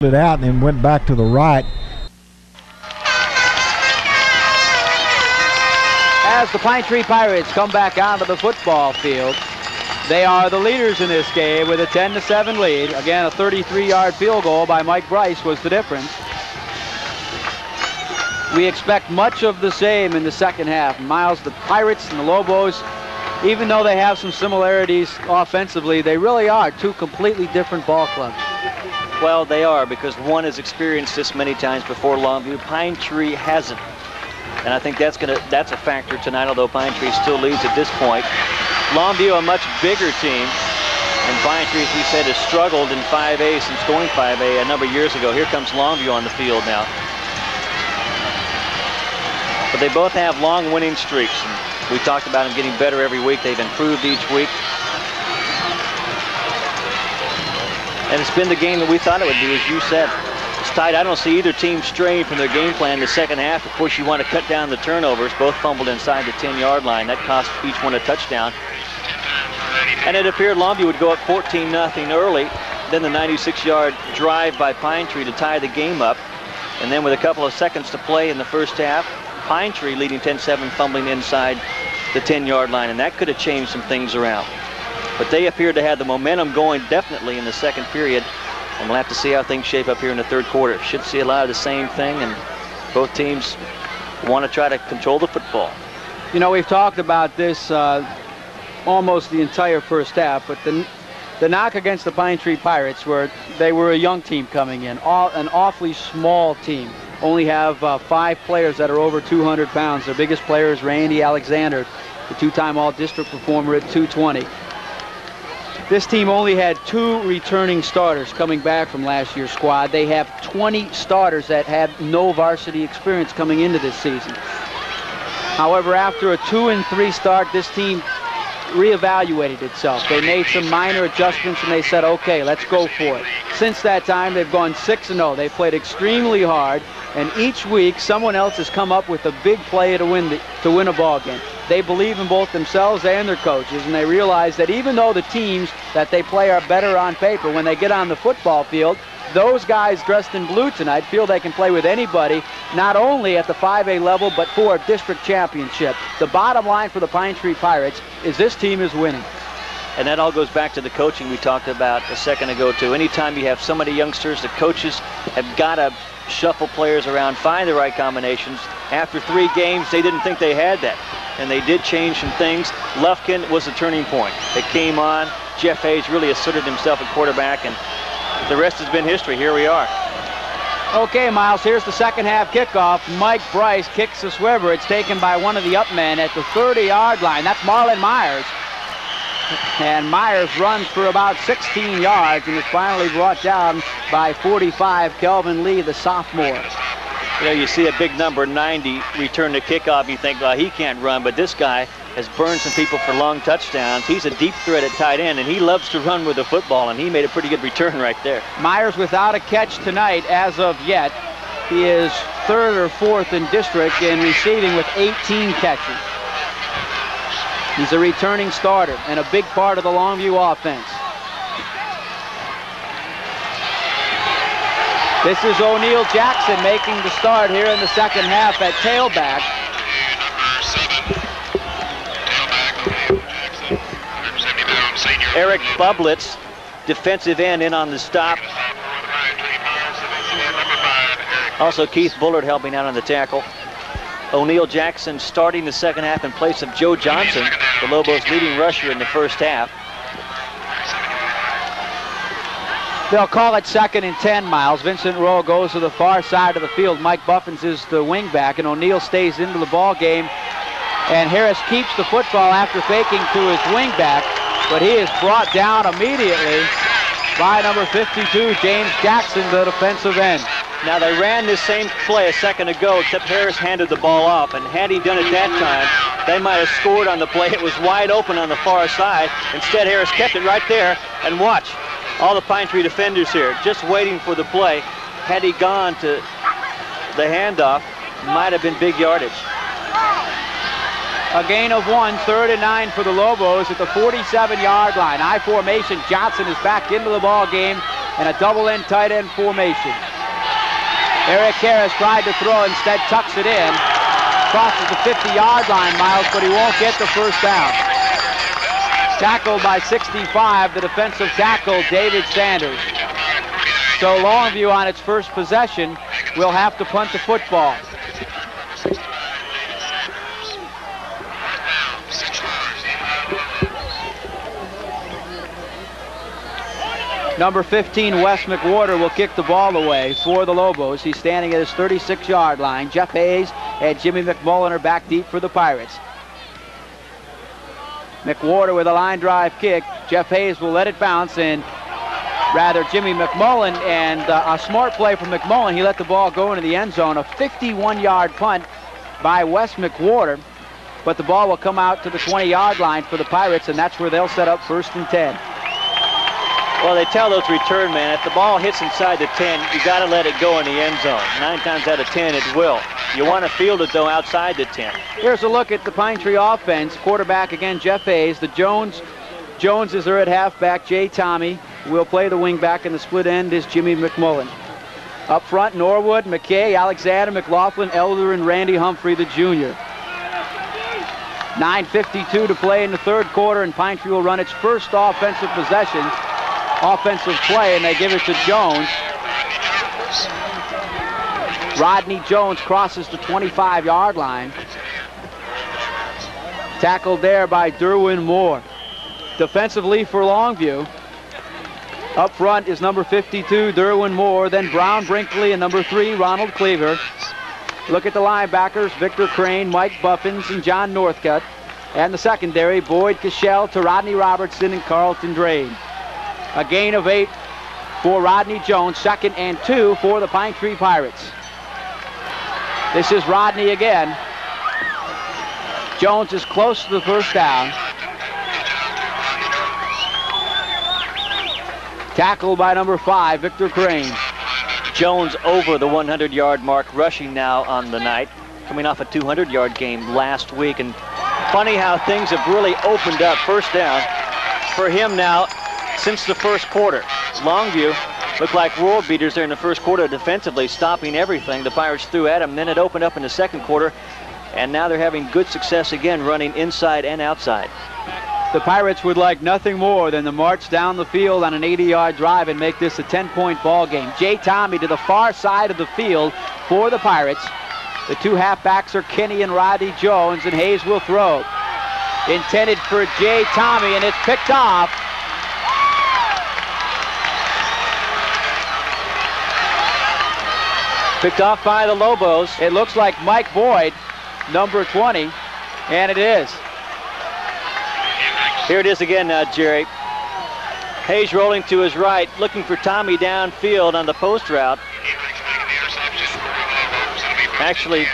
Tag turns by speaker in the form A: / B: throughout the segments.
A: it out and then went back to the right.
B: As the Pine Tree Pirates come back onto the football field, they are the leaders in this game with a 10-7 lead. Again, a 33-yard field goal by Mike Bryce was the difference. We expect much of the same in the second half. Miles, the Pirates and the Lobos, even though they have some similarities offensively, they really are two completely different ball clubs.
C: Well, they are, because one has experienced this many times before. Longview, Pine Tree hasn't. And I think that's a factor tonight, although Pine Tree still leads at this point. Longview, a much bigger team, and Pine Tree, as we said, has struggled in 5A since going 5A a number of years ago. Here comes Longview on the field now. But they both have long winning streaks. And we talked about them getting better every week. They've improved each week. And it's been the game that we thought it would be, as you said. It's tight. I don't see either team straying from their game plan in the second half. Of course, you want to cut down the turnovers. Both fumbled inside the 10-yard line. That cost each one a touchdown. And it appeared Longview would go up 14-0 early. Then the 96-yard drive by Pine Tree to tie the game up. And then with a couple of seconds to play in the first half, Pine Tree leading 10-7, fumbling inside the 10-yard line. And that could have changed some things around. But they appeared to have the momentum going definitely in the second period. And we'll have to see how things shape up here in the third quarter. Should see a lot of the same thing, and both teams want to try to control the football.
B: You know, we've talked about this almost the entire first half, but the knock against the Pine Tree Pirates, where they were a young team coming in, an awfully small team. Only have 5 players that are over 200 pounds. Their biggest player is Randy Alexander, the two-time all-district performer at 220. This team only had 2 returning starters coming back from last year's squad. They have 20 starters that had no varsity experience coming into this season. However, after a 2-3 start, this team reevaluated itself. They made some minor adjustments and they said, okay, let's go for it. Since that time, they've gone 6-0. They played extremely hard, and each week someone else has come up with a big play to win a ball game. They believe in both themselves and their coaches, and they realize that even though the teams that they play are better on paper, when they get on the football field, those guys dressed in blue tonight feel they can play with anybody, not only at the 5A level, but for a district championship. The bottom line for the Pine Tree Pirates is this team is winning.
C: And that all goes back to the coaching we talked about a second ago, too. Anytime you have so many youngsters, the coaches have got to shuffle players around, find the right combinations. After 3 games, they didn't think they had that. And they did change some things. Lufkin was the turning point. It came on. Jeff Hayes really asserted himself at quarterback, and the rest has been history. Here we are.
B: Okay, Miles, here's the second half kickoff. Mike Bryce kicks the swiver. It's taken by one of the up men at the 30-yard line. That's Marlon Myers. And Myers runs for about 16 yards and is finally brought down by 45, Kelvin Lee, the sophomore.
C: You know, you see a big number, 90, return the kickoff. You think, well, he can't run, but this guy has burned some people for long touchdowns. He's a deep threat at tight end, and he loves to run with the football, and he made a pretty good return right there.
B: Myers without a catch tonight as of yet. He is 3rd or 4th in district in receiving with 18 catches. He's a returning starter and a big part of the Longview offense. This is O'Neal Jackson making the start here in the second half at tailback.
C: Eric Bublitz, defensive end, in on the stop. Also Keith Bullard helping out on the tackle. O'Neal Jackson starting the second half in place of Joe Johnson, the Lobos' leading rusher in the first half.
B: They'll call it 2nd and 10, Miles. Vincent Rowe goes to the far side of the field. Mike Buffins is the wingback, and O'Neal stays into the ball game. And Harris keeps the football after faking to his wingback, but he is brought down immediately by number 52, James Jackson, the defensive end.
C: Now, they ran this same play a second ago, except Harris handed the ball off, and had he done it that time, they might have scored on the play. It was wide open on the far side. Instead, Harris kept it right there, and watch. All the Pine Tree defenders here just waiting for the play. Had he gone to the handoff, might have been big yardage.
B: A gain of 1, 3rd and 9 for the Lobos at the 47-yard line. I formation, Johnson is back into the ball game in a double end tight end formation. Eric Harris tried to throw, instead tucks it in. Crosses the 50-yard line, Miles, but he won't get the first down. Tackled by 65, the defensive tackle, David Sanders. So Longview on its first possession will have to punt the football. Number 15, Wes McWhorter, will kick the ball away for the Lobos. He's standing at his 36-yard line. Jeff Hayes and Jimmy McMullen are back deep for the Pirates. McWhorter with a line drive kick. Jeff Hayes will let it bounce, and rather Jimmy McMullen, and a smart play from McMullen. He let the ball go into the end zone. A 51-yard punt by Wes McWhorter, but the ball will come out to the 20-yard line for the Pirates, and that's where they'll set up 1st and 10.
C: Well, they tell those return men, if the ball hits inside the 10, you got to let it go in the end zone. 9 times out of 10, it will. You want to field it, though, outside the 10.
B: Here's a look at the Pine Tree offense. Quarterback, again, Jeff Hayes. The Joneses are at halfback. Jay Tommy will play the wing back, and the split end is Jimmy McMullen. Up front, Norwood, McKay, Alexander, McLaughlin, Elder, and Randy Humphrey, the junior. 9:52 to play in the third quarter, and Pine Tree will run its first offensive play, and they give it to Jones. Rodney Jones crosses the 25-yard line. Tackled there by Derwin Moore. Defensively for Longview, up front is number 52, Derwin Moore, then Brown Brinkley, and number 3, Ronald Cleaver. Look at the linebackers, Victor Crane, Mike Buffins, and John Northcutt. And the secondary, Boyd Cashel, to Rodney Robertson, and Carlton Drain. A gain of 8 for Rodney Jones, 2nd and 2 for the Pine Tree Pirates. This is Rodney again. Jones is close to the first down. Tackled by number 5, Victor Crane.
C: Jones over the 100-yard mark rushing now on the night, coming off a 200-yard game last week. And funny how things have really opened up. First down for him now since the first quarter. Longview looked like world beaters there in the first quarter defensively, stopping everything the Pirates threw at them. Then it opened up in the second quarter, and now they're having good success again running inside and outside.
B: The Pirates would like nothing more than to march down the field on an 80-yard drive and make this a 10-point ball game. Jay Tommy to the far side of the field for the Pirates. The 2 halfbacks are Kenny and Rodney Jones, and Hayes will throw. Intended for Jay Tommy, and it's picked off. Picked off by the Lobos. It looks like Mike Boyd, number 20, and it is.
C: Here it is again now, Jerry. Hayes rolling to his right, looking for Tommy downfield on the post route. Actually,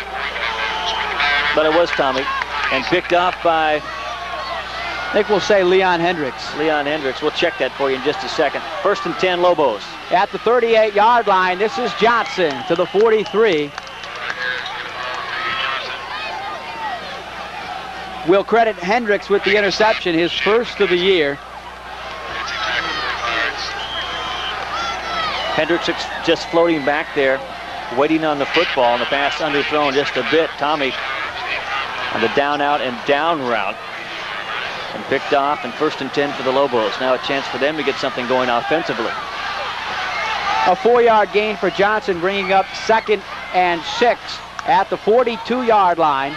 C: but it was Tommy, and picked off by,
B: I think we'll say Leon Hendricks.
C: Leon Hendricks. We'll check that for you in just a second. 1st and 10, Lobos.
B: At the 38-yard line, this is Johnson to the 43. We'll credit Hendricks with the interception, his first of the year.
C: Hendricks just floating back there, waiting on the football, and the pass underthrown just a bit. Tommy on the down out and down route, and picked off, and 1st and 10 for the Lobos. Now a chance for them to get something going offensively.
B: A 4-yard gain for Johnson, bringing up 2nd and 6 at the 42-yard line.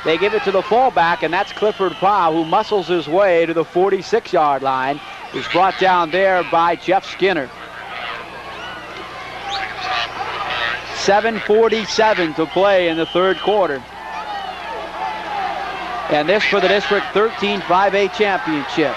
B: They give it to the fullback, and that's Clifford Powell, who muscles his way to the 46-yard line. He's brought down there by Jeff Skinner. 7:47 to play in the third quarter. And this for the District 13 5A championship.